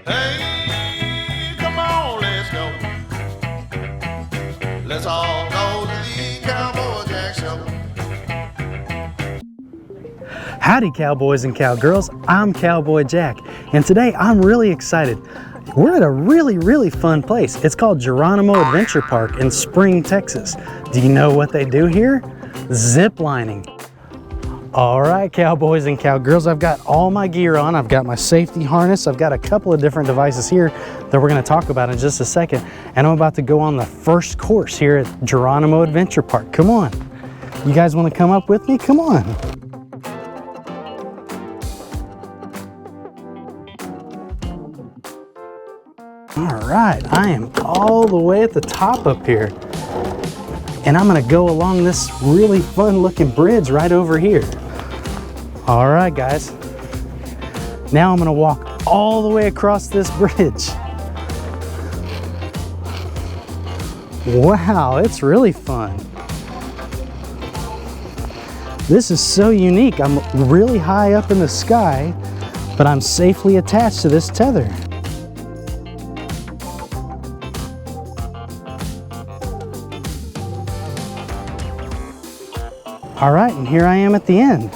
Hey, come on, let's go. Let's all go to the Cowboy Jack show. Howdy, cowboys and cowgirls. I'm Cowboy Jack, and today I'm really excited. We're at a really fun place. It's called Geronimo Adventure Park in Spring, Texas. Do you know what they do here? Ziplining. All right, cowboys and cowgirls, I've got all my gear on. I've got my safety harness. I've got a couple of different devices here that we're gonna talk about in just a second. And I'm about to go on the first course here at Geronimo Adventure Park. Come on. You guys wanna come up with me? Come on. All right, I am all the way at the top up here. And I'm gonna go along this really fun looking bridge right over here. All right, guys. Now I'm gonna walk all the way across this bridge. Wow, it's really fun. This is so unique. I'm really high up in the sky, but I'm safely attached to this tether. All right, and here I am at the end.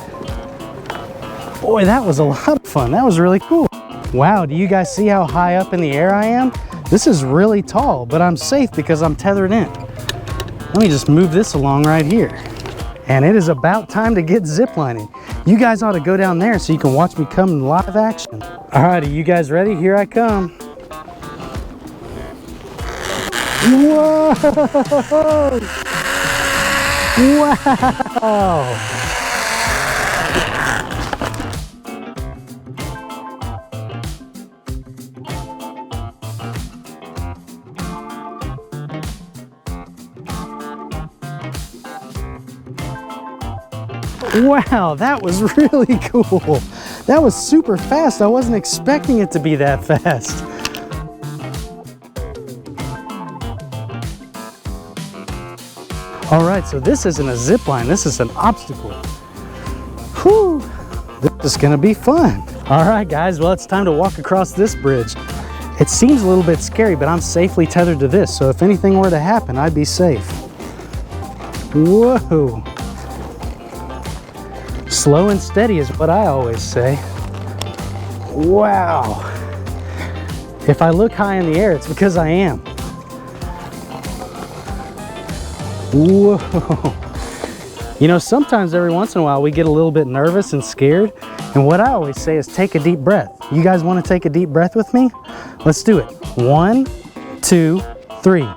Boy, that was a lot of fun. That was really cool. Wow, do you guys see how high up in the air I am? This is really tall, but I'm safe because I'm tethered in. Let me just move this along right here. And it is about time to get ziplining. You guys ought to go down there so you can watch me come in live action. All right, are you guys ready? Here I come. Whoa! Wow! Wow, that was really cool. That was super fast. I wasn't expecting it to be that fast. All right, so this isn't a zip line, this is an obstacle. Whew, this is gonna be fun. All right, guys, well, it's time to walk across this bridge. It seems a little bit scary, but I'm safely tethered to this, so if anything were to happen, I'd be safe. Whoa. Slow and steady is what I always say. Wow. If I look high in the air, it's because I am. Whoa. You know, sometimes every once in a while we get a little bit nervous and scared, and what I always say is take a deep breath. You guys want to take a deep breath with me? Let's do it. 1, 2, 3.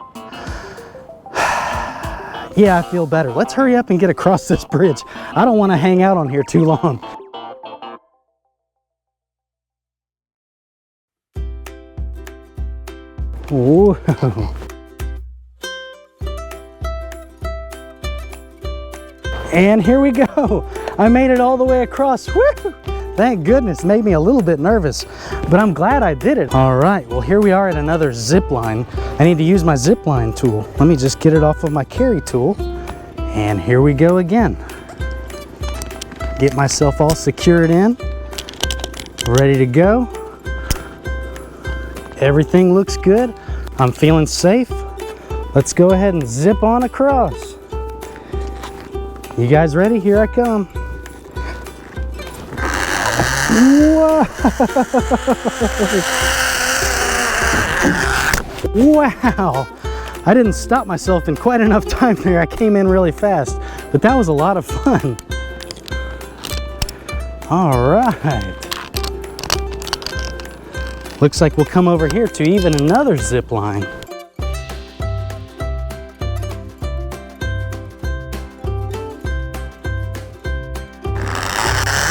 Yeah, I feel better. Let's hurry up and get across this bridge. I don't want to hang out on here too long. Whoa. And here we go. I made it all the way across. Woo! Thank goodness. It made me a little bit nervous, but I'm glad I did it. All right, well, here we are at another zip line. I need to use my zip line tool. Let me just get it off of my carry tool. And here we go again. Get myself all secured in. Ready to go. Everything looks good. I'm feeling safe. Let's go ahead and zip on across. You guys ready? Here I come. Whoa! Wow! I didn't stop myself in quite enough time there. I came in really fast, but that was a lot of fun. All right. Looks like we'll come over here to even another zip line.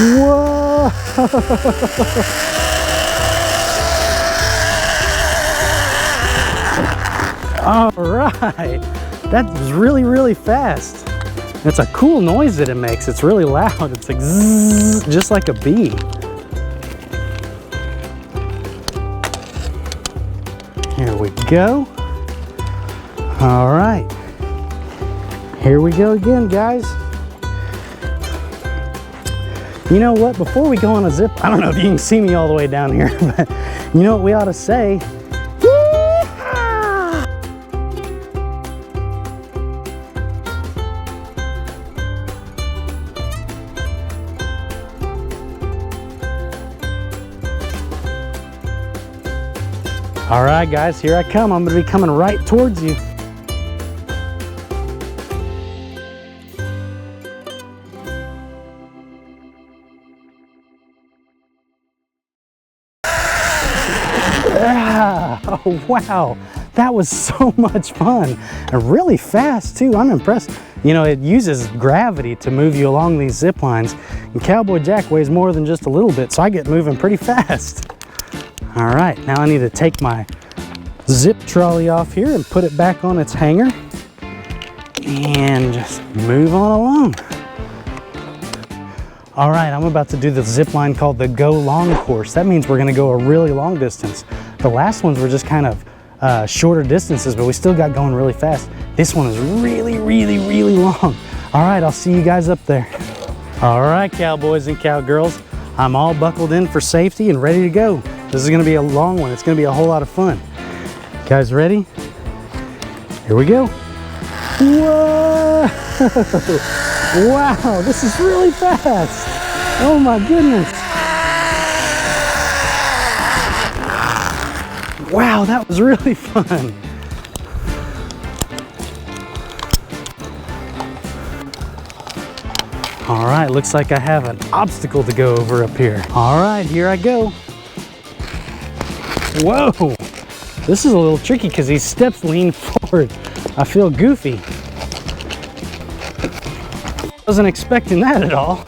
Whoa! All right, that was really fast. It's a cool noise that it makes. It's really loud. It's like zzz, just like a bee. Here we go. All right, here we go again, guys. You know what, before we go on a zip, I don't know if you can see me all the way down here, but You know what we ought to say? Yee-haw! All right, guys, here I come. I'm gonna be coming right towards you. Oh, wow, that was so much fun and really fast too. I'm impressed. You know, it uses gravity to move you along these zip lines, and Cowboy Jack weighs more than just a little bit, so I get moving pretty fast. All right, now I need to take my zip trolley off here and put it back on its hanger and just move on along. All right, I'm about to do the zip line called the Go Long course. That means we're gonna go a really long distance. The last ones were just kind of shorter distances, but we still got going really fast. This one is really, really, really long. All right, I'll see you guys up there. All right, cowboys and cowgirls, I'm all buckled in for safety and ready to go. This is gonna be a long one. It's gonna be a whole lot of fun. Guys ready? Here we go. Whoa! Wow, this is really fast. Oh my goodness. Wow, that was really fun. All right, looks like I have an obstacle to go over up here. All right, here I go. Whoa, this is a little tricky because these steps lean forward. I feel goofy. Wasn't expecting that at all.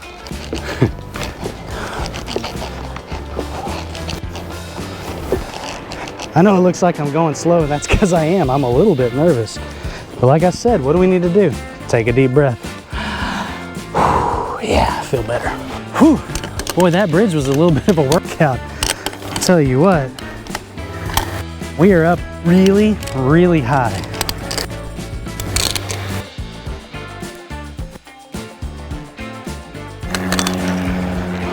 I know it looks like I'm going slow, and that's because I am. I'm a little bit nervous. But like I said, what do we need to do? Take a deep breath. Yeah, I feel better. Whew. Boy, that bridge was a little bit of a workout. I'll tell you what, we are up really, really high.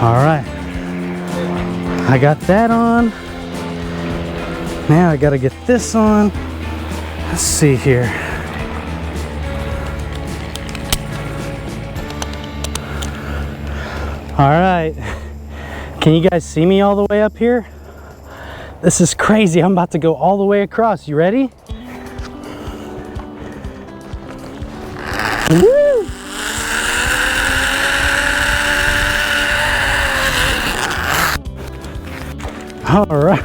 All right, I got that on. Now I gotta get this on. Let's see here. All right, can you guys see me all the way up here? This is crazy. I'm about to go all the way across. You ready? Woo! All right.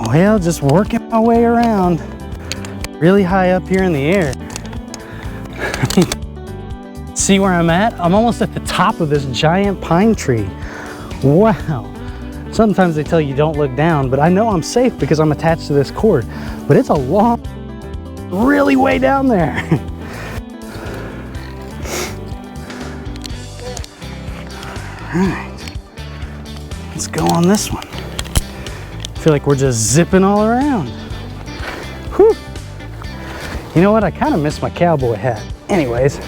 Well, just working my way around. Really high up here in the air. See where I'm at? I'm almost at the top of this giant pine tree. Wow. Sometimes they tell you don't look down, but I know I'm safe because I'm attached to this cord. But it's a long, really way down there. All right. Let's go on this one. I feel like we're just zipping all around. Whew. You know what? I kind of miss my cowboy hat. Anyways,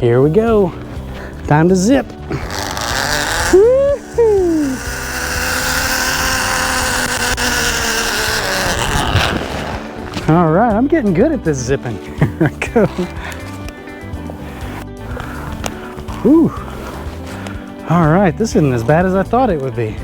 here we go. Time to zip. Woo-hoo. All right, I'm getting good at this zipping. Here I go. Whew. All right, this isn't as bad as I thought it would be.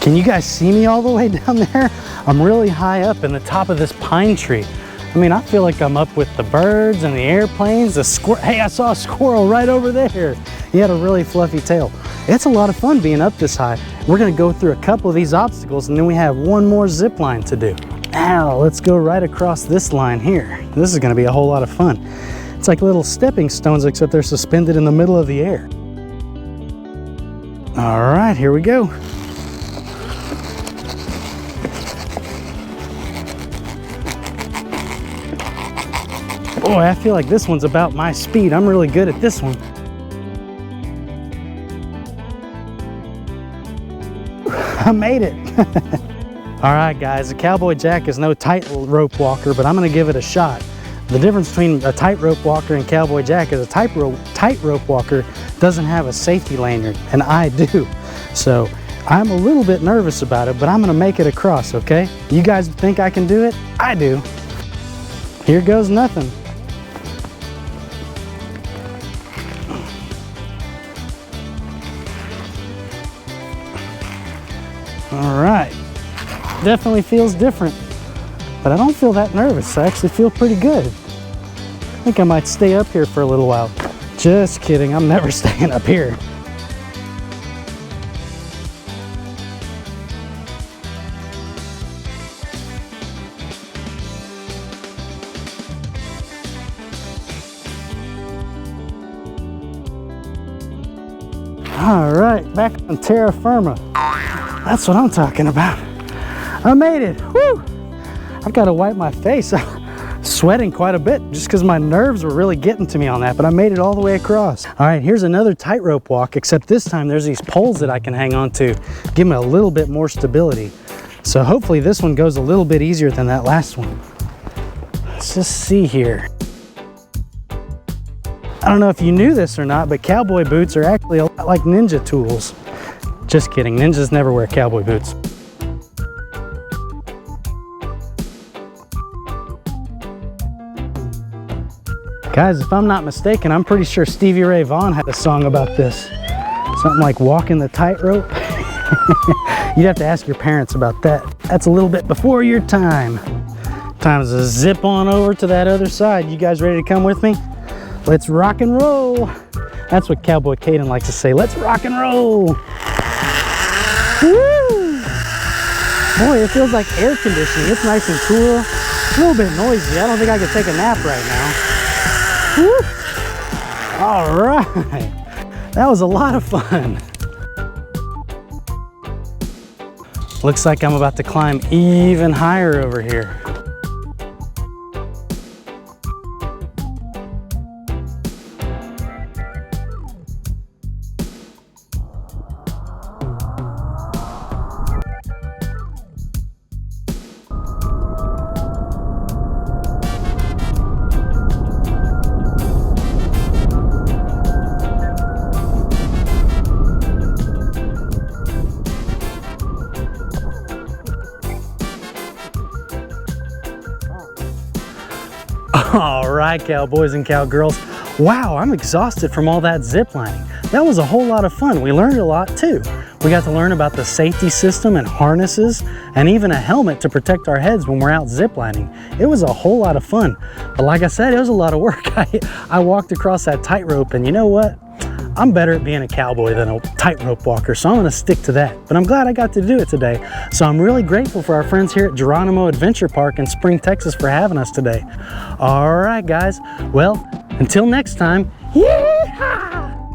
Can you guys see me all the way down there? I'm really high up in the top of this pine tree. I mean, I feel like I'm up with the birds and the airplanes, the squirrel. Hey, I saw a squirrel right over there. He had a really fluffy tail. It's a lot of fun being up this high. We're gonna go through a couple of these obstacles and then we have one more zip line to do. Now, let's go right across this line here. This is gonna be a whole lot of fun. It's like little stepping stones, except they're suspended in the middle of the air. All right, here we go. Boy, I feel like this one's about my speed. I'm really good at this one. I made it. All right, guys, the Cowboy Jack is no tightrope walker, but I'm gonna give it a shot. The difference between a tightrope walker and Cowboy Jack is a tightrope walker doesn't have a safety lanyard, and I do. So I'm a little bit nervous about it, but I'm gonna make it across, okay? You guys think I can do it? I do. Here goes nothing. All right, definitely feels different, but I don't feel that nervous. I actually feel pretty good. I think I might stay up here for a little while. Just kidding, I'm never staying up here. All right, back on terra firma. That's what I'm talking about. I made it, woo! I've got to wipe my face. I'm sweating quite a bit just because my nerves were really getting to me on that, but I made it all the way across. All right, here's another tightrope walk, except this time there's these poles that I can hang on to, give me a little bit more stability. So hopefully this one goes a little bit easier than that last one. Let's just see here. I don't know if you knew this or not, but cowboy boots are actually a lot like ninja tools. Just kidding, ninjas never wear cowboy boots. Guys, if I'm not mistaken, I'm pretty sure Stevie Ray Vaughan had a song about this. Something like walking the tightrope. You'd have to ask your parents about that. That's a little bit before your time. Time to zip on over to that other side. You guys ready to come with me? Let's rock and roll. That's what Cowboy Kaden likes to say. Let's rock and roll. Woo! Boy, it feels like air conditioning. It's nice and cool. A little bit noisy. I don't think I could take a nap right now. Woo! All right. That was a lot of fun. Looks like I'm about to climb even higher over here. All right, cowboys and cowgirls. Wow, I'm exhausted from all that ziplining. That was a whole lot of fun. We learned a lot too. We got to learn about the safety system and harnesses and even a helmet to protect our heads when we're out ziplining. It was a whole lot of fun. But like I said, it was a lot of work. I walked across that tightrope, and you know what? I'm better at being a cowboy than a tightrope walker, so I'm gonna stick to that. But I'm glad I got to do it today. So I'm really grateful for our friends here at Geronimo Adventure Park in Spring, Texas for having us today. All right, guys. Well, until next time, yeah!